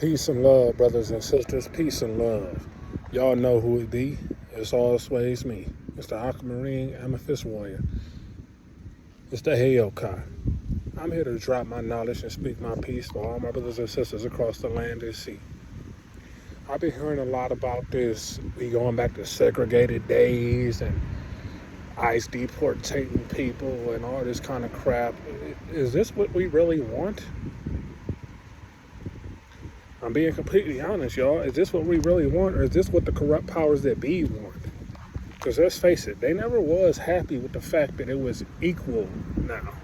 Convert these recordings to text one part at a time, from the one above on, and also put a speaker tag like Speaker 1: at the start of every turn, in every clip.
Speaker 1: Peace and love, brothers and sisters. Peace and love. Y'all know who it be. It's always me. It's the Aquamarine Amethyst Warrior. It's the Heyokai. I'm here to drop my knowledge and speak my peace for all my brothers and sisters across the land and sea. I've been hearing a lot about this. We going back to segregated days and ICE deportating people and all this kind of crap. Is this what we really want? I'm being completely honest, y'all. Is this what we really want, or is this what the corrupt powers that be want? Because let's face it, they never was happy with the fact that it was equal now.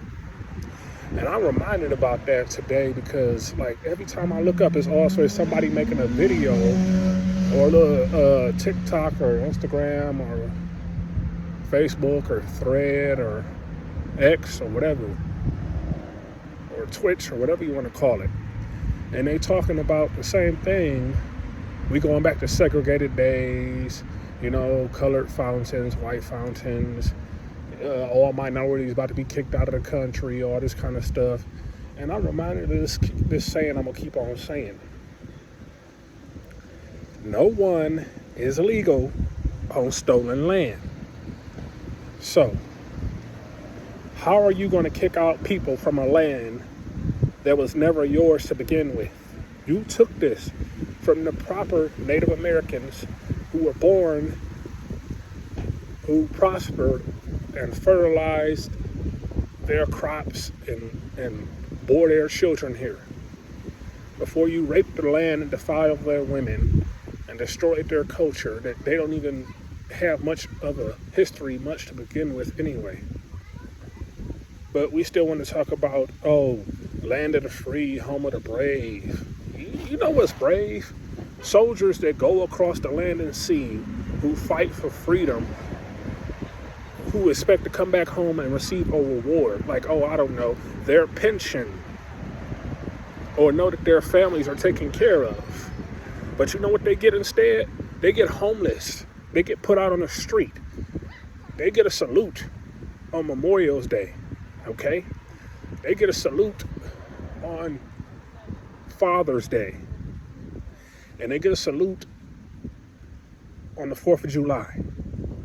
Speaker 1: And I'm reminded about that today because, like, every time I look up, it's always somebody making a video or a TikTok or Instagram or Facebook or Thread or X or whatever, or Twitch or whatever you want to call it. And they talking about the same thing. We going back to segregated days, colored fountains, white fountains, all minorities about to be kicked out of the country, all this kind of stuff. And I'm reminded of this saying I'm going to keep on saying. No one is illegal on stolen land. So, how are you going to kick out people from a land that was never yours to begin with? You took this from the proper Native Americans who were born, who prospered and fertilized their crops and bore their children here. Before you raped the land and defiled their women and destroyed their culture, that they don't even have much of a history, much to begin with anyway. But we still want to talk about, land of the free, home of the brave. You know what's brave? Soldiers that go across the land and sea, who fight for freedom, who expect to come back home and receive a reward, like, their pension, or know that their families are taken care of. But you know what they get instead? They get homeless. They get put out on the street. They get a salute on Memorial's Day, okay? They get a salute on Father's Day. And they get a salute on the 4th of July.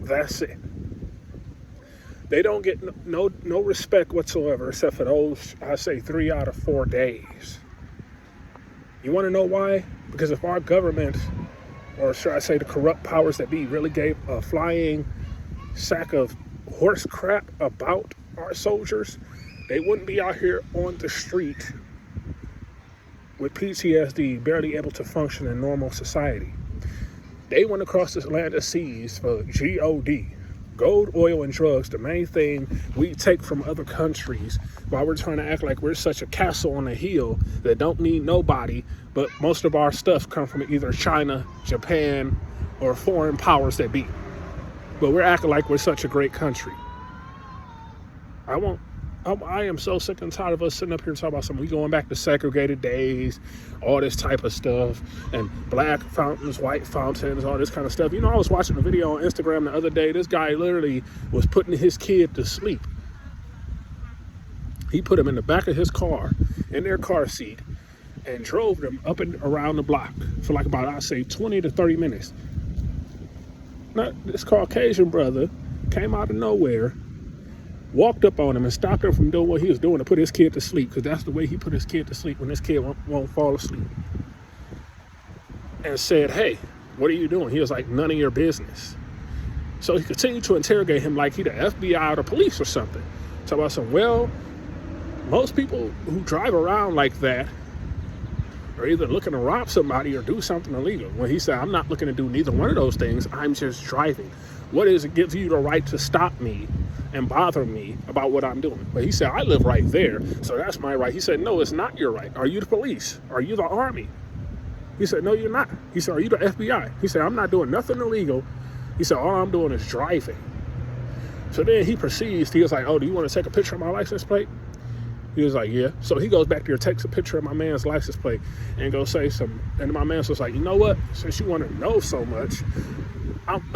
Speaker 1: That's it. They don't get no respect whatsoever except for those, I say, 3 out of 4 days. You want to know why? Because if our government, or should I say the corrupt powers that be, really gave a flying sack of horse crap about our soldiers, they wouldn't be out here on the street with PTSD, barely able to function in normal society. They went across this land of seas for G-O-D, gold, oil, and drugs, the main thing we take from other countries while we're trying to act like we're such a castle on a hill that don't need nobody, but most of our stuff come from either China, Japan, or foreign powers that be. But we're acting like we're such a great country. I am so sick and tired of us sitting up here and talking about something. We going back to segregated days, all this type of stuff, and black fountains, white fountains, all this kind of stuff. I was watching a video on Instagram the other day. This guy literally was putting his kid to sleep. He put him in the back of his car, in their car seat, and drove them up and around the block for like about, I'd say, 20 to 30 minutes. Now, this Caucasian brother came out of nowhere, walked up on him and stopped him from doing what he was doing to put his kid to sleep, because that's the way he put his kid to sleep when this kid won't fall asleep. And said, "Hey, what are you doing?" He was like, "None of your business." So he continued to interrogate him like he the FBI or the police or something. Talk about some, most people who drive around like that are either looking to rob somebody or do something illegal. When he said, "I'm not looking to do neither one of those things, I'm just driving. What is it gives you the right to stop me and bother me about what I'm doing?" But he said, "I live right there, so that's my right." He said, "No, it's not your right. Are you the police? Are you the army?" He said, "No, you're not." He said, "Are you the FBI?" He said, "I'm not doing nothing illegal." He said, "All I'm doing is driving." So then he proceeds, he was like, "Oh, do you want to take a picture of my license plate?" He was like, "Yeah." So he goes back there, takes a picture of my man's license plate and goes say something. And my man was like, "You know what? Since you want to know so much,"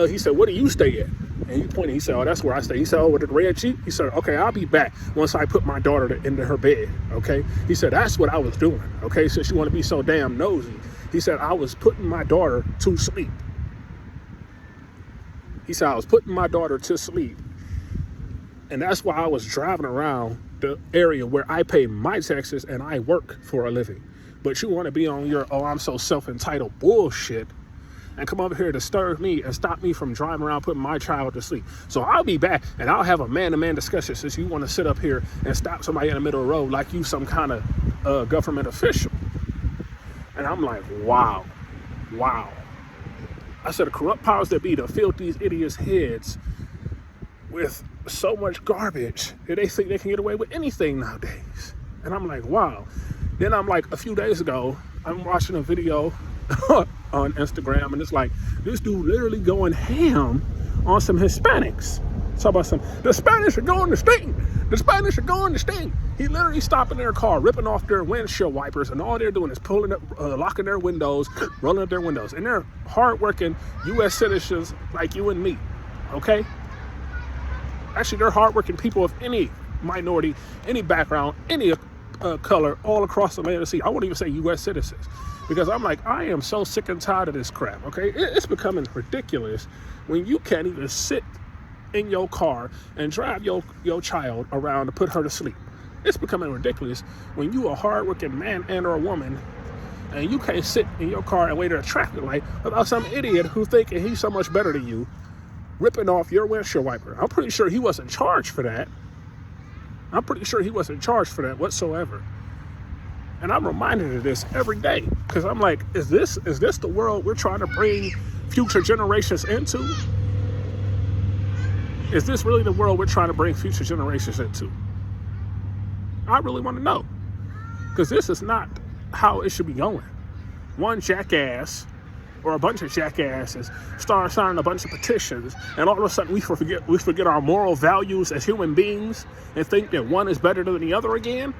Speaker 1: he said, "Where do you stay at?" And he pointed, he said, oh, that's where I stay. He said, oh, with the red Jeep? He said, okay, I'll be back once I put my daughter into her bed, okay? He said, that's what I was doing, okay? Since you want to be so damn nosy. He said, I was putting my daughter to sleep. He said, I was putting my daughter to sleep. And that's why I was driving around the area where I pay my taxes and I work for a living. But you want to be on your, oh, I'm so self-entitled bullshit and come over here to disturb me and stop me from driving around putting my child to sleep. So I'll be back and I'll have a man-to-man discussion since you want to sit up here and stop somebody in the middle of the road like you some kind of government official. And I'm like, wow. I said, the corrupt powers that be to fill these idiots' heads with so much garbage that they think they can get away with anything nowadays. And I'm like, wow. Then I'm like, a few days ago, I'm watching a video on Instagram, and it's like this dude literally going ham on some Hispanics. Talk about the Spanish are going to sting. The Spanish are going to sting. He literally stopping their car, ripping off their windshield wipers, and all they're doing is pulling up, locking their windows, rolling up their windows. And they're hardworking U.S. citizens like you and me, okay? Actually, they're hardworking people of any minority, any background, any color, all across the land of the sea. I won't even say U.S. citizens. Because I'm like, I am so sick and tired of this crap, okay? It's becoming ridiculous when you can't even sit in your car and drive your child around to put her to sleep. It's becoming ridiculous when you a hardworking man and or a woman and you can't sit in your car and wait at a traffic light without some idiot who thinking he's so much better than you ripping off your windshield wiper. I'm pretty sure he wasn't charged for that. I'm pretty sure he wasn't charged for that whatsoever. And I'm reminded of this every day because I'm like, is this the world we're trying to bring future generations into? Is this really the world we're trying to bring future generations into? I really want to know, because this is not how it should be going. One jackass or a bunch of jackasses start signing a bunch of petitions, and all of a sudden we forget our moral values as human beings and think that one is better than the other again.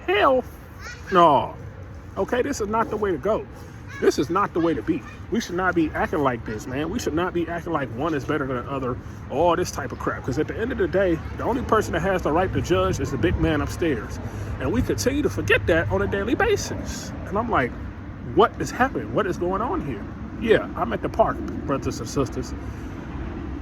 Speaker 1: Hell no. Okay, this is not the way to go. This is not the way to be. We should not be acting like this, man. We should not be acting like one is better than the other, all this type of crap. Because at the end of the day, the only person that has the right to judge is the big man upstairs. And we continue to forget that on a daily basis. And I'm like, what is happening? What is going on here? Yeah, I'm at the park, brothers and sisters.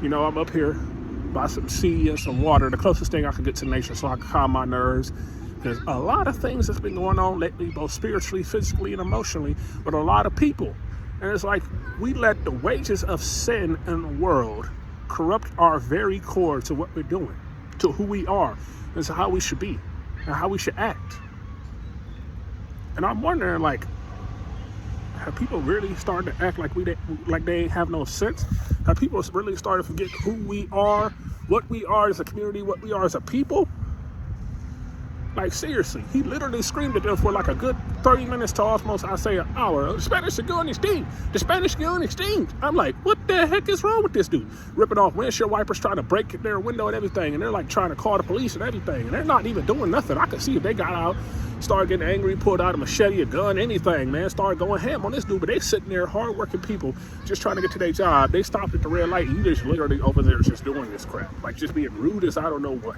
Speaker 1: You know, I'm up here by some sea and some water, the closest thing I can get to nature so I can calm my nerves. There's a lot of things that's been going on lately, both spiritually, physically, and emotionally, with a lot of people. And it's like we let the wages of sin in the world corrupt our very core to what we're doing, to who we are, and to how we should be, and how we should act. And I'm wondering, like, have people really started to act like they ain't have no sense? Have people really started to forget who we are, what we are as a community, what we are as a people? Like, seriously, he literally screamed at them for like a good 30 minutes to almost, I say, an hour. The Spanish are going extinct. The Spanish are going extinct. I'm like, what the heck is wrong with this dude? Ripping off windshield wipers, trying to break their window and everything. And they're like trying to call the police and everything. And they're not even doing nothing. I could see if they got out, started getting angry, pulled out a machete, a gun, anything, man. Started going ham on this dude. But they sitting there, hardworking people, just trying to get to their job. They stopped at the red light. And you just literally over there just doing this crap. Like, just being rude as I don't know what.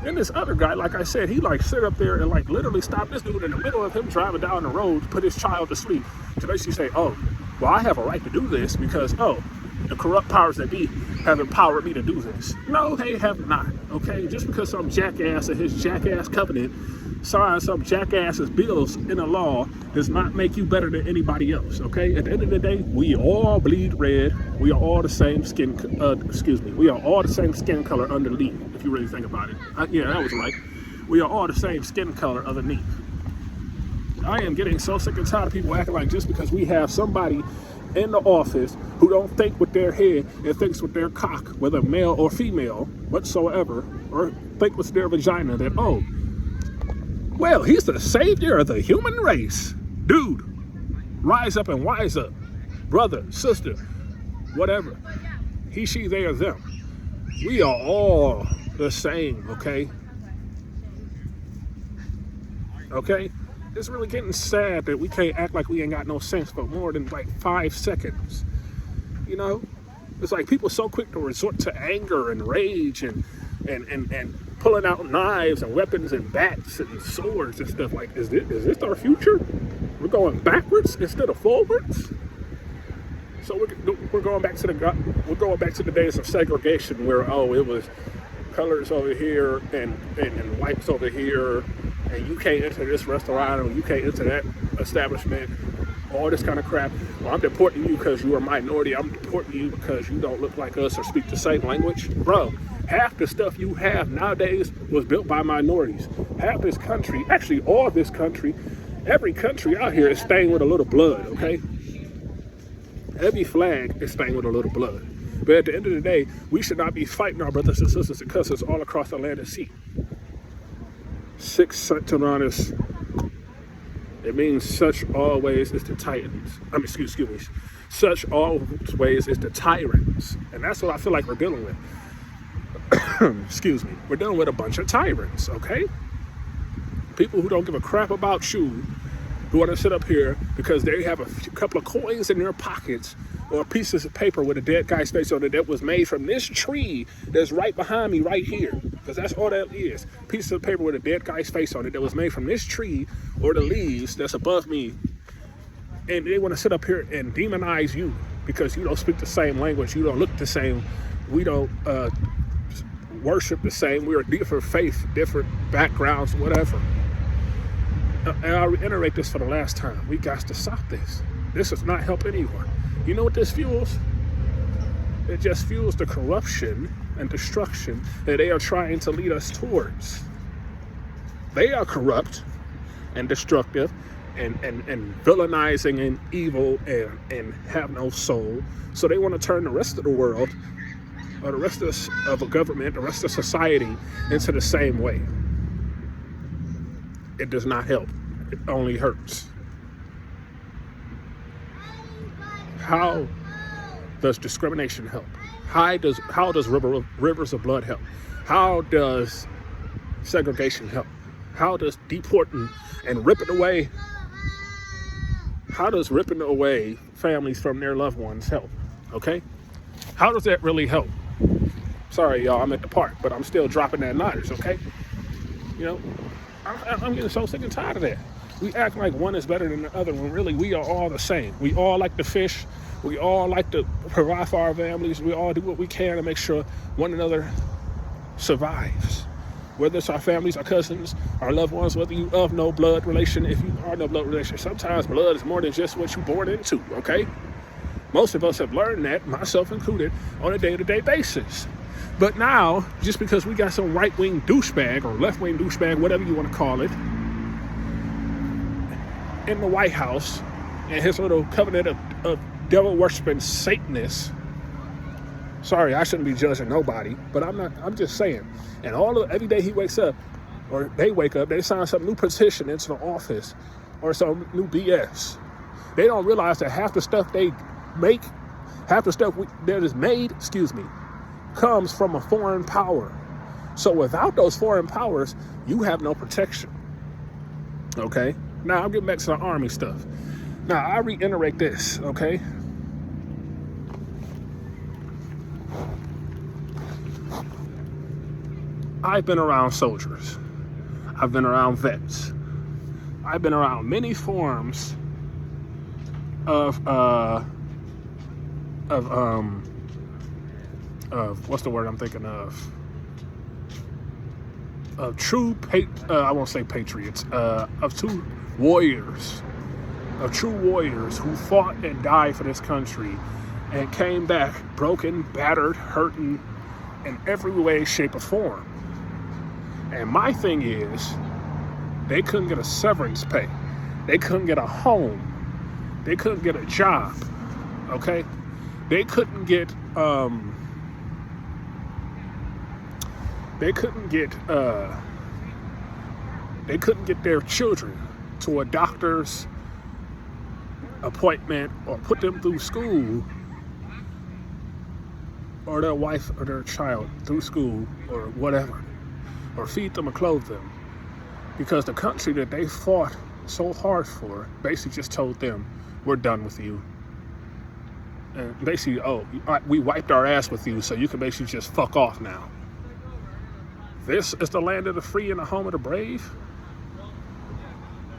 Speaker 1: And this other guy, like I said, he like sit up there and like literally stop this dude in the middle of him driving down the road to put his child to sleep to basically say, oh, well, I have a right to do this because, oh, the corrupt powers that be have empowered me to do this. No, they have not, okay? Just because some jackass in his jackass covenant signed some jackass's bills in a law does not make you better than anybody else, okay? At the end of the day, we all bleed red. We are all the same skin, we are all the same skin color underneath, if you really think about it. Yeah, that was right. We are all the same skin color underneath. I am getting so sick and tired of people acting like just because we have somebody in the office who don't think with their head and thinks with their cock, whether male or female whatsoever, or think with their vagina, that, oh, well, he's the savior of the human race. Dude, rise up and wise up. Brother, sister, whatever. He, she, they, or them. We are all the same, okay? Okay? It's really getting sad that we can't act like we ain't got no sense for more than like 5 seconds. You know? It's like people so quick to resort to anger and rage and pulling out knives and weapons and bats and swords and stuff. Like, is this our future? We're going backwards instead of forwards. So we're going back to the days of segregation, where it was colors over here and whites over here, and you can't enter this restaurant or you can't enter that establishment. All this kind of crap. Well, I'm deporting you because you're a minority. I'm deporting you because you don't look like us or speak the same language. Bro, half the stuff you have nowadays was built by minorities. Half this country, actually all this country, every country out here is stained with a little blood, okay? Every flag is stained with a little blood. But at the end of the day, we should not be fighting our brothers and sisters and cousins all across the land and sea. 6 Saturnus. It means such always is the titans. Excuse me. Such always is the tyrants. And that's what I feel like we're dealing with. Excuse me. We're dealing with a bunch of tyrants, okay? People who don't give a crap about you, who want to sit up here because they have a couple of coins in their pockets or pieces of paper with a dead guy's face on it that was made from this tree that's right behind me right here. Because that's all that is. Pieces of paper with a dead guy's face on it that was made from this tree or the leaves that's above me. And they want to sit up here and demonize you because you don't speak the same language. You don't look the same. We don't worship the same. We're a different faith, different backgrounds, whatever. And I'll reiterate this for the last time. We got to stop this. This does not help anyone. You know what this fuels? It just fuels the corruption and destruction that they are trying to lead us towards. They are corrupt and destructive and villainizing and evil and have no soul. So they want to turn the rest of the world or the rest of a government, the rest of society into the same way. It does not help. It only hurts. How does discrimination help? How does rivers of blood help? How does segregation help? How does deporting and ripping away? How does ripping away families from their loved ones help? Okay? How does that really help? Sorry, y'all, I'm at the park, but I'm still dropping that knowledge, okay? You know, I'm getting so sick and tired of that. We act like one is better than the other when really we are all the same. We all like to fish. We all like to provide for our families. We all do what we can to make sure one another survives. Whether it's our families, our cousins, our loved ones, whether you of no blood relation, if you are no blood relation, sometimes blood is more than just what you're born into, okay? Most of us have learned that, myself included, on a day-to-day basis. But now, just because we got some right-wing douchebag or left-wing douchebag, whatever you want to call it, in the White House and his little covenant of devil-worshiping Satanists. Sorry, I shouldn't be judging nobody, but I'm just saying. And every day he wakes up, or they wake up, they sign some new petition into the office or some new BS. They don't realize that half the stuff they make, half the stuff that is made, comes from a foreign power. So without those foreign powers, you have no protection. Okay? Now, I'm getting back to the army stuff. Now, I reiterate this, okay? I've been around soldiers. I've been around vets. I've been around many forms of what's the word I'm thinking of? Of true, I won't say patriots, of true warriors who fought and died for this country and came back broken, battered, hurting in every way, shape, or form. And my thing is, they couldn't get a severance pay. They couldn't get a home. They couldn't get a job, okay? They couldn't get their children to a doctor's appointment or put them through school, or their wife or their child through school or whatever, or feed them or clothe them, because the country that they fought so hard for basically just told them, we're done with you. And basically, oh, we wiped our ass with you, so you can basically just fuck off now. This is the land of the free and the home of the brave.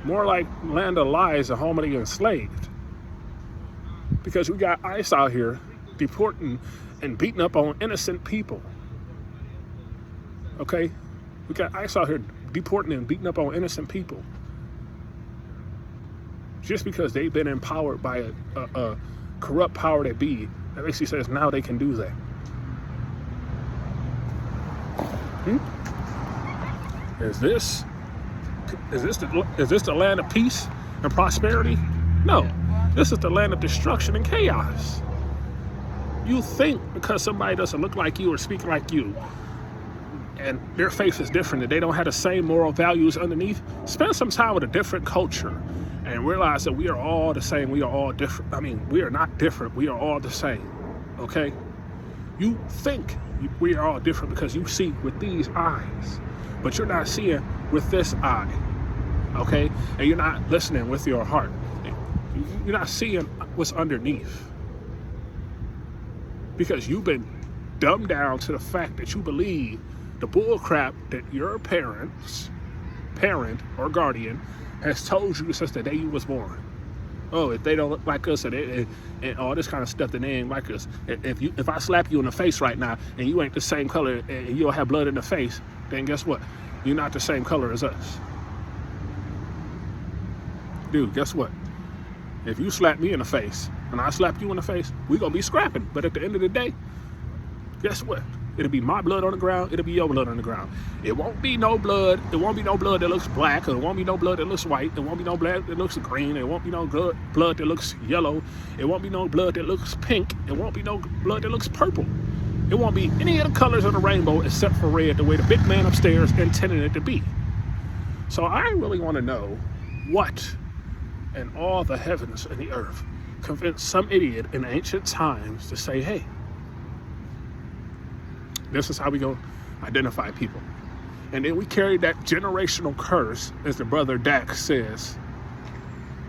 Speaker 1: More like land of lies, the home of the enslaved. Because we got ICE out here deporting and beating up on innocent people. Okay? We got ICE out here deporting and beating up on innocent people. Just because they've been empowered by a corrupt power that be, that basically says now they can do that. Is this the land of peace and prosperity? No. This is the land of destruction and chaos. You think because somebody doesn't look like you or speak like you, and their faith is different, and they don't have the same moral values underneath, spend some time with a different culture and realize that we are all the same. We are all different. I mean, we are not different. We are all the same. Okay? You think we are all different because you see with these eyes, but you're not seeing with this eye. Okay? And you're not listening with your heart. You're not seeing what's underneath. Because you've been dumbed down to the fact that you believe the bull crap that your parent or guardian has told you since the day you was born. Oh, if they don't look like us and all this kind of stuff, then they ain't like us. If I slap you in the face right now and you ain't the same color and you don't have blood in the face, then guess what? You're not the same color as us. Dude, guess what? If you slap me in the face and I slap you in the face, we gonna be scrapping. But at the end of the day, guess what? It'll be my blood on the ground. It'll be your blood on the ground. It won't be no blood. It won't be no blood that looks black. Or it won't be no blood that looks white. It won't be no blood that looks green. It won't be no blood that looks yellow. It won't be no blood that looks pink. It won't be no blood that looks purple. It won't be any of the colors of the rainbow except for red, the way the big man upstairs intended it to be. So I really want to know what in all the heavens and the earth convinced some idiot in ancient times to say, hey, this is how we go identify people. And then we carried that generational curse, as the brother Dax says.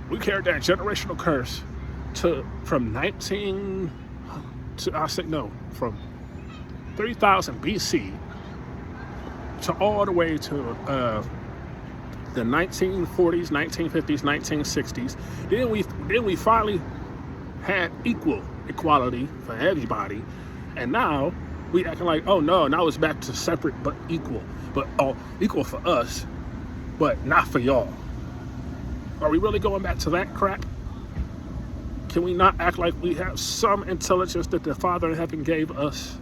Speaker 1: We carried that generational curse from 3000 BC to all the way to the 1940s, 1950s, 1960s. Then we finally had equality for everybody, and now we acting like, oh no, now it's back to separate but equal, but equal for us, but not for y'all. Are we really going back to that crap? Can we not act like we have some intelligence that the Father in heaven gave us?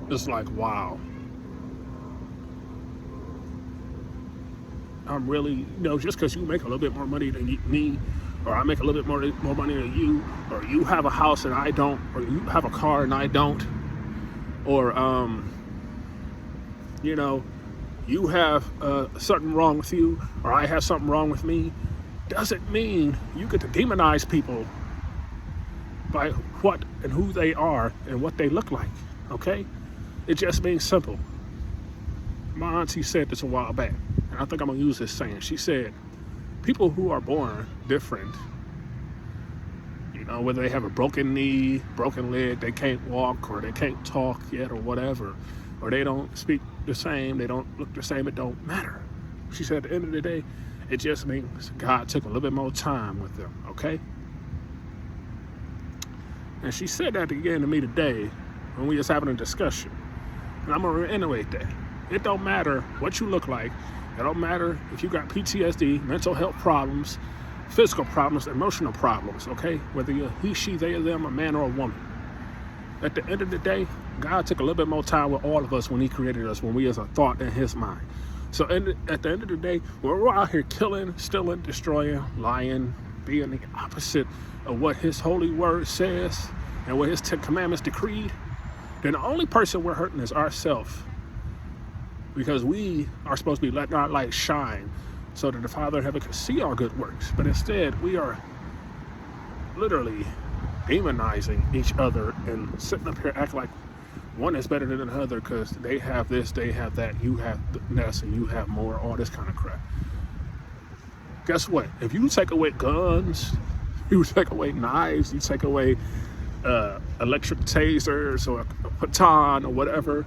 Speaker 1: It's like, wow. I'm really, just because you make a little bit more money than me, or I make a little bit more money than you, or you have a house and I don't, or you have a car and I don't, or, you have something wrong with you, or I have something wrong with me, doesn't mean you get to demonize people by what and who they are and what they look like, okay? It just means simple. My auntie said this a while back, and I think I'm gonna use this saying. She said, people who are born different, whether they have a broken knee, broken leg, they can't walk, or they can't talk yet, or whatever, or they don't speak the same, they don't look the same, it don't matter. She said, at the end of the day, it just means God took a little bit more time with them, okay? And she said that again to me today when we was having a discussion. And I'm gonna reiterate that. It don't matter what you look like. It don't matter if you got PTSD, mental health problems, physical problems, emotional problems, okay? Whether you're he, she, they, or them, a man or a woman. At the end of the day, God took a little bit more time with all of us when he created us, when we was a thought in his mind. So at the end of the day, when we're out here killing, stealing, destroying, lying, being the opposite of what his holy word says and what his 10 commandments decreed, then the only person we're hurting is ourselves. Because we are supposed to be letting our light shine so that the Father in heaven can see our good works. But instead, we are literally demonizing each other and sitting up here acting like one is better than the other because they have this, they have that, you have this, and you have more, all this kind of crap. Guess what? If you take away guns, You take away knives, you take away electric tasers or a baton or whatever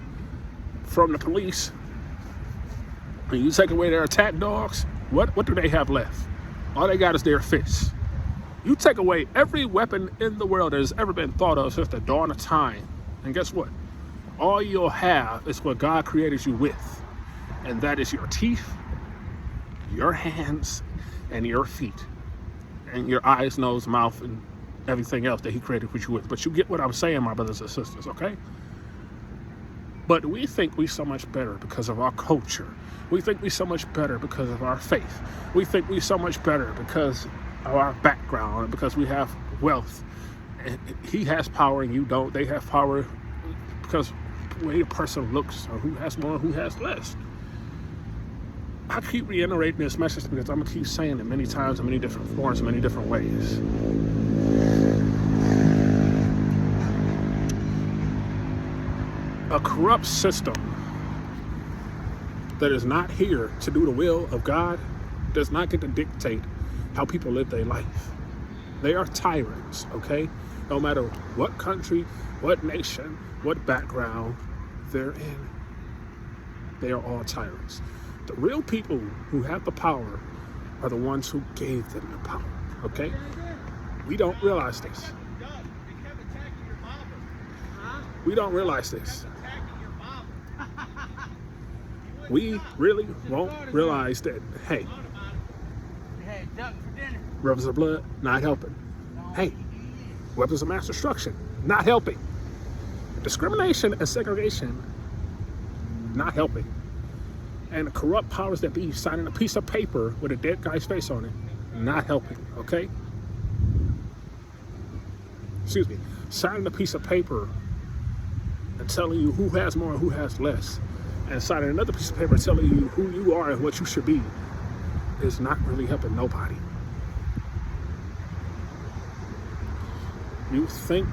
Speaker 1: from the police, and you take away their attack dogs, what do they have left? All they got is their fists. You take away every weapon in the world that has ever been thought of since the dawn of time, and guess what? All you'll have is what God created you with, and that is your teeth, your hands, and your feet, and your eyes, nose, mouth, and everything else that he created you with. But you get what I'm saying, my brothers and sisters, okay? But we think we so much better because of our culture. We think we so much better because of our faith. We think we so much better because of our background and because we have wealth. And he has power and you don't. They have power because the way a person looks, or who has more, who has less. I keep reiterating this message because I'm going to keep saying it many times in many different forms, in many different ways. A corrupt system that is not here to do the will of God does not get to dictate how people live their life. They are tyrants, okay? No matter what country, what nation, what background they're in, they are all tyrants. The real people who have the power are the ones who gave them the power, okay? We don't realize this. We don't realize this. We really won't realize that, hey, rivers of blood, not helping. Hey, weapons of mass destruction, not helping. Discrimination and segregation, not helping. And the corrupt powers that be signing a piece of paper with a dead guy's face on it, not helping, okay? Excuse me, signing a piece of paper and telling you who has more and who has less, and signing another piece of paper telling you who you are and what you should be is not really helping nobody. You think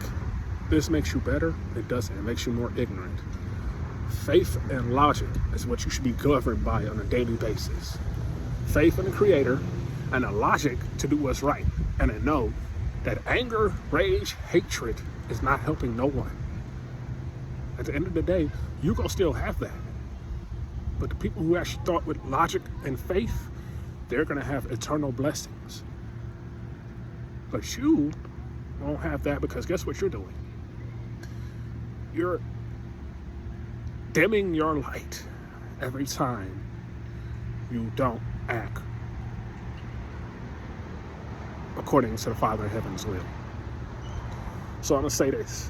Speaker 1: this makes you better? It doesn't. It makes you more ignorant. Faith and logic is what you should be governed by on a daily basis. Faith in the Creator and a logic to do what's right, and to know that anger, rage, hatred is not helping no one. At the end of the day, you're going to still have that. But the people who actually thought with logic and faith, they're going to have eternal blessings. But you won't have that, because guess what you're doing? You're dimming your light every time you don't act according to the Father in heaven's will. So I'm going to say this.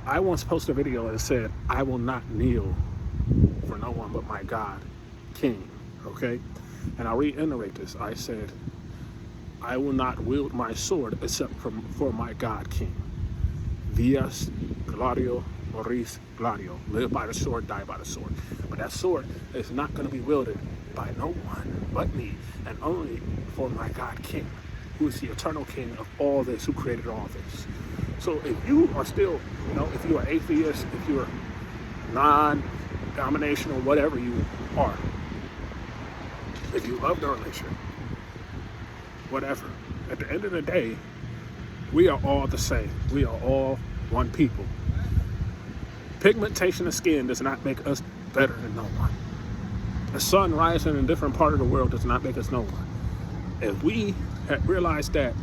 Speaker 1: I once posted a video that said, I will not kneel for no one but my God, King, okay? And I'll reiterate this. I said, I will not wield my sword except for my God, King. Vias, Gladio, Maurice, Gladio. Live by the sword, die by the sword. But that sword is not going to be wielded by no one but me, and only for my God, King, who is the eternal King of all this, who created all this. So if you are still, if you are atheist, if you are non-denominational, whatever you are, if you love the religion, whatever, at the end of the day, we are all the same. We are all one people. Pigmentation of skin does not make us better than no one. The sun rising in a different part of the world does not make us no one. If we had realized that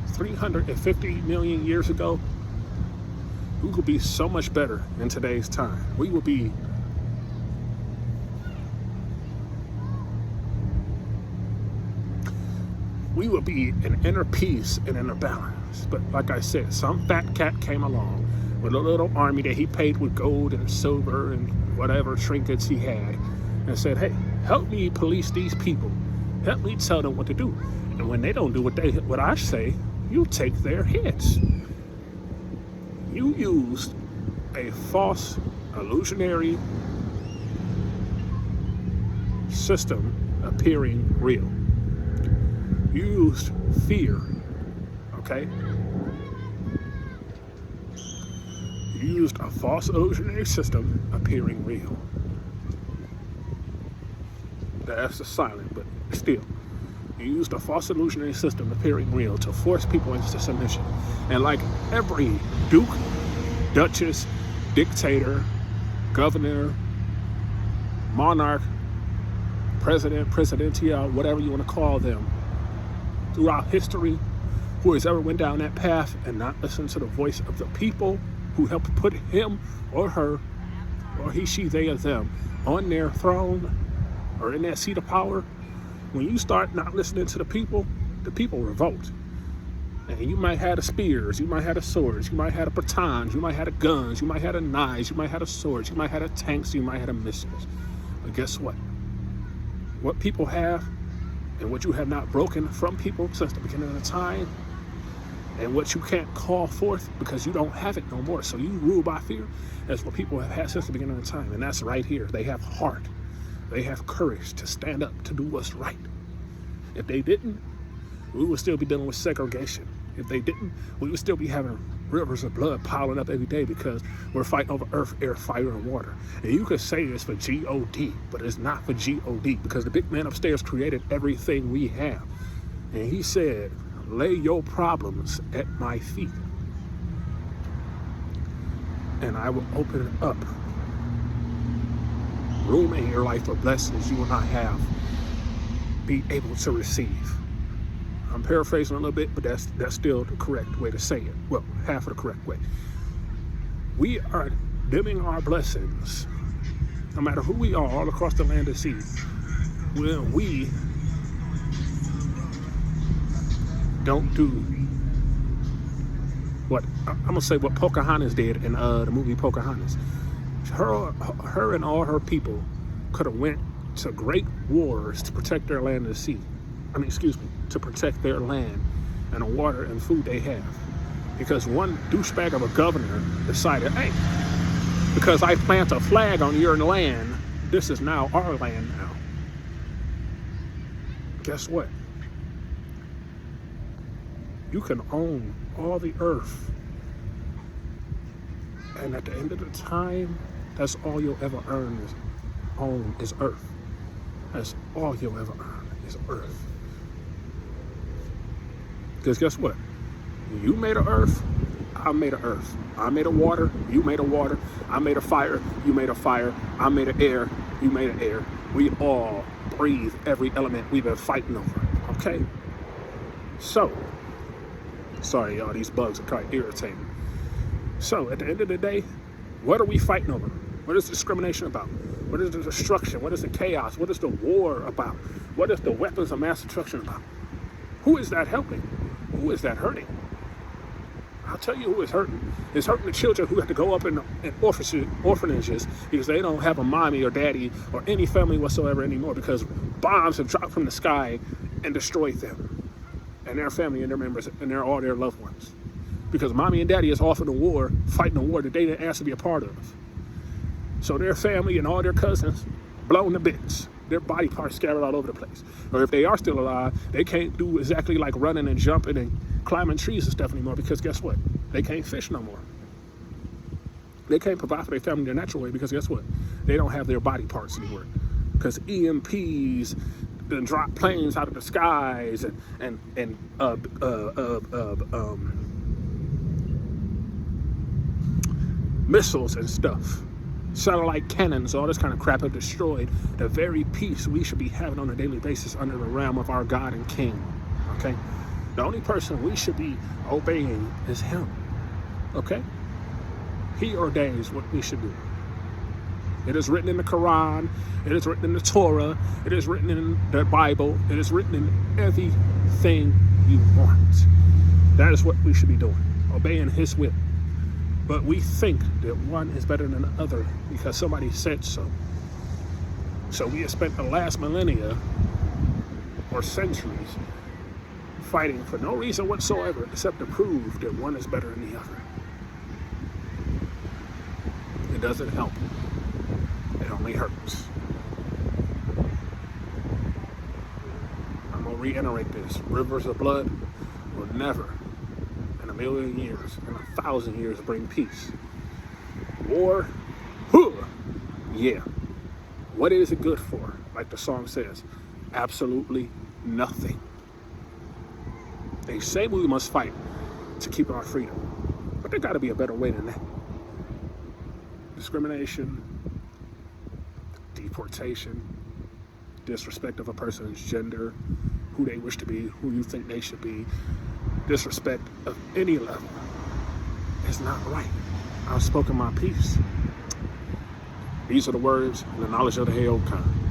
Speaker 1: 350 million years ago, we would be so much better in today's time. We would be in inner peace and inner balance. But like I said, some fat cat came along with a little army that he paid with gold and silver and whatever trinkets he had, and said, hey, help me police these people. Help me tell them what to do. And when they don't do what I say, you take their heads. You used a false, illusionary system appearing real. You used fear, okay? You used a false, illusionary system appearing real. That's the silent, but still. You You use the false illusionary system appearing real to force people into submission. And like every duke, duchess, dictator, governor, monarch, president, presidential, whatever you want to call them, throughout history, who has ever went down that path and not listened to the voice of the people who helped put him or her, or he, she, they, or them, on their throne or in that seat of power, when you start not listening to the people revolt. And you might have the spears, you might have the swords, you might have the batons, you might have the guns, you might have the knives, you might have the swords, you might have the tanks, you might have the missiles. But guess what? What people have and what you have not broken from people since the beginning of the time, and what you can't call forth because you don't have it no more. So you rule by fear. That's what people have had since the beginning of time. And that's right here. They have heart. They have courage to stand up to do what's right. If they didn't, we would still be dealing with segregation. If they didn't, we would still be having rivers of blood piling up every day because we're fighting over earth, air, fire, and water. And you could say it's for G-O-D, but it's not for G-O-D because the big man upstairs created everything we have. And he said, lay your problems at my feet, and I will open up room in your life for blessings you will not have be able to receive. I'm paraphrasing a little bit, but that's still the correct way to say it. Well, half of the correct way. We are dimming our blessings, no matter who we are, all across the land and sea, when we don't do what I'm gonna say what Pocahontas did in the movie Pocahontas. Her and all her people could have went to great wars to protect their land and sea. To protect their land and the water and food they have. Because one douchebag of a governor decided, hey, because I plant a flag on your land, this is now our land now. Guess what? You can own all the earth. And at the end of the time, that's all you'll ever own is earth. That's all you'll ever earn is earth. Because guess what? You made an earth, I made an earth. I made a water, you made a water. I made a fire, you made a fire. I made an air, you made an air. We all breathe every element we've been fighting over, okay? So, sorry y'all, these bugs are kind of irritating. So, at the end of the day, what are we fighting over? What is discrimination about? What is the destruction? What is the chaos? What is the war about? What is the weapons of mass destruction about? Who is that helping? Who is that hurting? I'll tell you who is hurting. It's hurting the children who have to go up in orphanages because they don't have a mommy or daddy or any family whatsoever anymore because bombs have dropped from the sky and destroyed them and their family and their members and all their loved ones. Because mommy and daddy is off in the war, fighting a war that they didn't ask to be a part of. So their family and all their cousins blown to bits. Their body parts scattered all over the place. Or if they are still alive, they can't do exactly like running and jumping and climbing trees and stuff anymore because guess what? They can't fish no more. They can't provide for their family the natural way because guess what? They don't have their body parts anymore. Because EMPs then drop planes out of the skies and missiles and stuff. Satellite cannons, all this kind of crap have destroyed the very peace we should be having on a daily basis under the realm of our God and King, okay? The only person we should be obeying is him, okay? He ordains what we should do. It is written in the Quran, it is written in the Torah, it is written in the Bible, it is written in everything you want. That is what we should be doing, obeying his will. But we think that one is better than the other because somebody said so. So we have spent the last millennia or centuries fighting for no reason whatsoever except to prove that one is better than the other. It doesn't help. It only hurts. I'm going to reiterate this. Rivers of blood will never in a million years, in 1,000 years, bring peace. War, yeah. What is it good for? Like the song says, absolutely nothing. They say we must fight to keep our freedom, but there got to be a better way than that. Discrimination, deportation, disrespect of a person's gender, who they wish to be, who you think they should be, disrespect of any level is not right. I've spoken my piece. These are the words and the knowledge of the Hail kind.